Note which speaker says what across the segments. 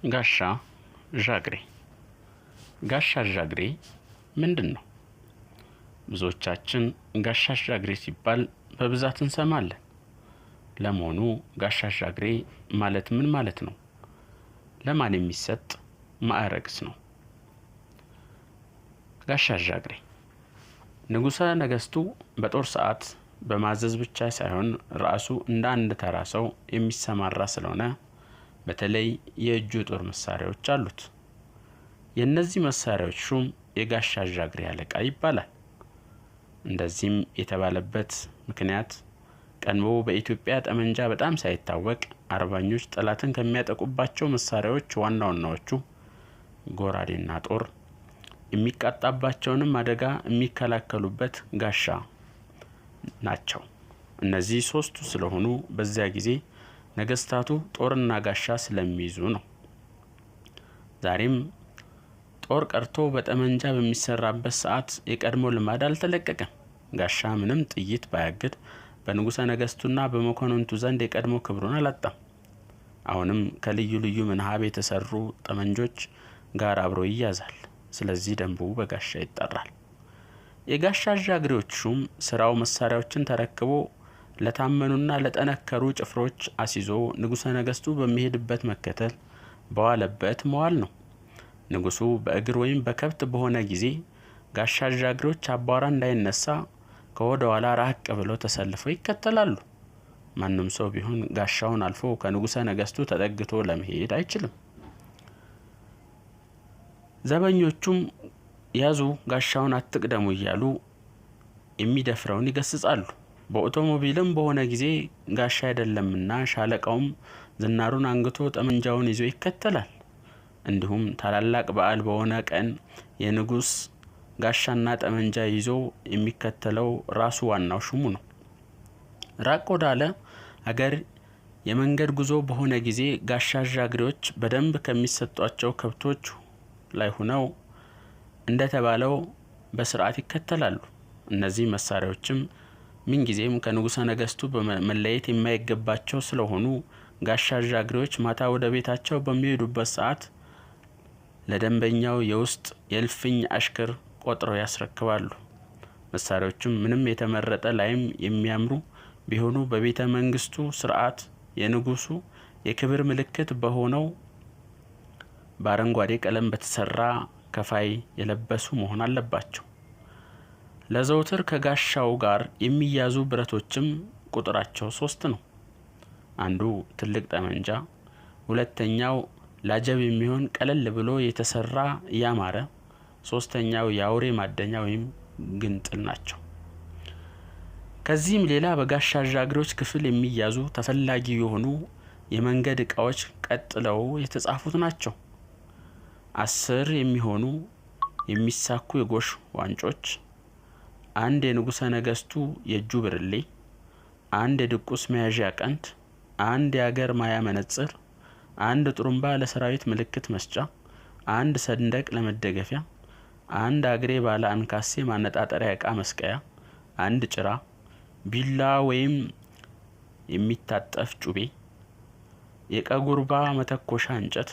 Speaker 1: ጋሻ ዣግሬ ጋሻ ዣግሬ ምንድን ነው? ብዙዎቻችን ጋሻ ዣግሬ ሲባል በብዛት እንሰማለን። ለመሆኑ ጋሻ ዣግሬ ማለት ምን ማለት ነው? ለማን የሚሰጥ ማዕረግስ ነው? ጋሻ ዣግሬ ንጉሠ ነገሥቱ በጦር ሰዓት በማዘዝ ብቻ ሳይሆን ራሱ እንደ አንድ ተራ ሰው የሚሰማራ ስለሆነ በተለይ የእጁ ጦር መሳሪያዎች አሉት። የእነዚህ መሳሪያዎች ሹም የጋሻ ዣግሬ አለቃ ይባላል። እንደዚህም የተባለበት ምክንያት ቀድሞ በኢትዮጵያ ጠመንጃ በጣም ሳይታወቅ አርበኞች ጠላትን ከሚያጠቁባቸው መሳሪያዎች ዋና ዋናዎቹ ጎራዴና ጦር፣ የሚቃጣባቸውንም አደጋ የሚከላከሉበት ጋሻ ናቸው። እነዚህ ሶስቱ ስለሆኑ በዚያ ጊዜ ነገስታቱ ጦርና ጋሻ ስለሚይዙ ነው። ዛሬም ጦር ቀርቶ በጠመንጃ በሚሰራበት ሰዓት የቀድሞ ልማድ አልተለቀቀም። ጋሻ ምንም ጥይት ባያግድ በንጉሠ ነገሥቱና በመኳንንቱ ዘንድ የቀድሞ ክብሩን አላጣም። አሁንም ከልዩ ልዩ ምንሃብ የተሰሩ ጠመንጆች ጋር አብሮ ይያዛል። ስለዚህ ደንቡ በጋሻ ይጠራል። የጋሻ ዣግሬዎች ሹም ስራው መሳሪያዎችን ተረክቦ ለታመኑና ለጠነከሩ ጭፍሮች አስይዞ ንጉሠ ነገሥቱ በሚሄድበት መከተል፣ በዋለበት መዋል ነው። ንጉሡ በእግር ወይም በከብት በሆነ ጊዜ ጋሻ ዣግሬዎች አቧራ እንዳይነሳ ከወደ ኋላ ራቅ ብለው ተሰልፈው ይከተላሉ። ማንም ሰው ቢሆን ጋሻውን አልፎ ከንጉሠ ነገሥቱ ተጠግቶ ለመሄድ አይችልም። ዘበኞቹም ያዙ ጋሻውን አትቅደሙ እያሉ የሚደፍረውን ይገስጻሉ። በአውቶሞቢልም በሆነ ጊዜ ጋሻ አይደለምና ሻለቃውም ዝናሩን አንግቶ ጠመንጃውን ይዞ ይከተላል። እንዲሁም ታላላቅ በዓል በሆነ ቀን የንጉሥ ጋሻና ጠመንጃ ይዞ የሚከተለው ራሱ ዋናው ሹሙ ነው። ራቅ ወዳለ አገር የመንገድ ጉዞ በሆነ ጊዜ ጋሻ ዣግሬዎች በደንብ ከሚሰጧቸው ከብቶች ላይ ሆነው እንደተባለው በስርዓት ይከተላሉ። እነዚህ መሳሪያዎችም ምንጊዜም ከንጉሠ ነገሥቱ በመለየት የማይገባቸው ስለሆኑ ጋሻ ዣግሬዎች ማታ ወደ ቤታቸው በሚሄዱበት ሰዓት ለደንበኛው የውስጥ የእልፍኝ አሽከር ቆጥረው ያስረክባሉ። መሳሪያዎቹም ምንም የተመረጠ ላይም የሚያምሩ ቢሆኑ በቤተ መንግስቱ ስርዓት የንጉሱ የክብር ምልክት በሆነው በአረንጓዴ ቀለም በተሰራ ከፋይ የለበሱ መሆን አለባቸው። ለዘውትር ከጋሻው ጋር የሚያዙ ብረቶችም ቁጥራቸው 3 ነው። አንዱ ትልቅ ጠመንጃ፣ ሁለተኛው ላጀብ የሚሆን ቀለል ብሎ የተሰራ ያማረ፣ ሶስተኛው የአውሬ ማደኛ ወይም ግንጥል ናቸው። ከዚህም ሌላ በጋሻ ዣግሬዎች ክፍል የሚያዙ ተፈላጊ የሆኑ የመንገድ ዕቃዎች ቀጥለው የተጻፉት ናቸው። 10 የሚሆኑ የሚሳኩ የጎሽ ዋንጮች፣ አንድ የንጉሠ ነገሥቱ የእጁ ብርሌ፣ አንድ የድቁስ መያዣ ቀንድ፣ አንድ የአገር ማያ መነጽር፣ አንድ ጥሩምባ ለሰራዊት ምልክት መስጫ፣ አንድ ሰንደቅ ለመደገፊያ፣ አንድ አግሬ ባለ አንካሴ ማነጣጠሪያ ዕቃ መስቀያ፣ አንድ ጭራ፣ ቢላ ወይም የሚታጠፍ ጩቤ፣ የቀጉርባ መተኮሻ እንጨት፣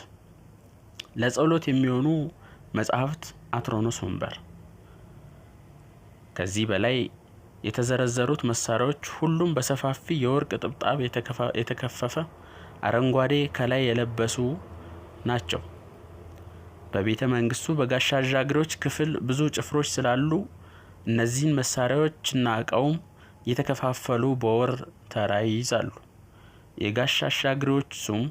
Speaker 1: ለጸሎት የሚሆኑ መጻሕፍት፣ አትሮኖስ ወንበር። ከዚህ በላይ የተዘረዘሩት መሳሪያዎች ሁሉም በሰፋፊ የወርቅ ጥብጣብ የተከፈፈ አረንጓዴ ከላይ የለበሱ ናቸው። በቤተ መንግስቱ በጋሻ ዣግሬዎች ክፍል ብዙ ጭፍሮች ስላሉ እነዚህን መሳሪያዎችና ዕቃውም የተከፋፈሉ በወር ተራ ይይዛሉ። የጋሻ ዣግሬዎች ሹም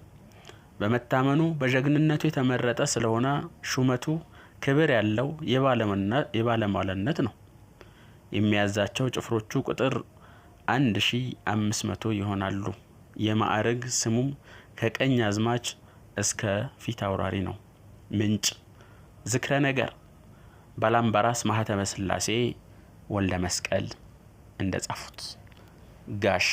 Speaker 1: በመታመኑ በጀግንነቱ የተመረጠ ስለሆነ ሹመቱ ክብር ያለው የባለሟልነት ነው። የሚያዛቸው ጭፍሮቹ ቁጥር 1500 ይሆናሉ። የማዕረግ ስሙም ከቀኝ አዝማች እስከ ፊት አውራሪ ነው። ምንጭ ዝክረ ነገር ባላምባራስ ማህተመ ሥላሴ ወልደ መስቀል እንደጻፉት ጋሽ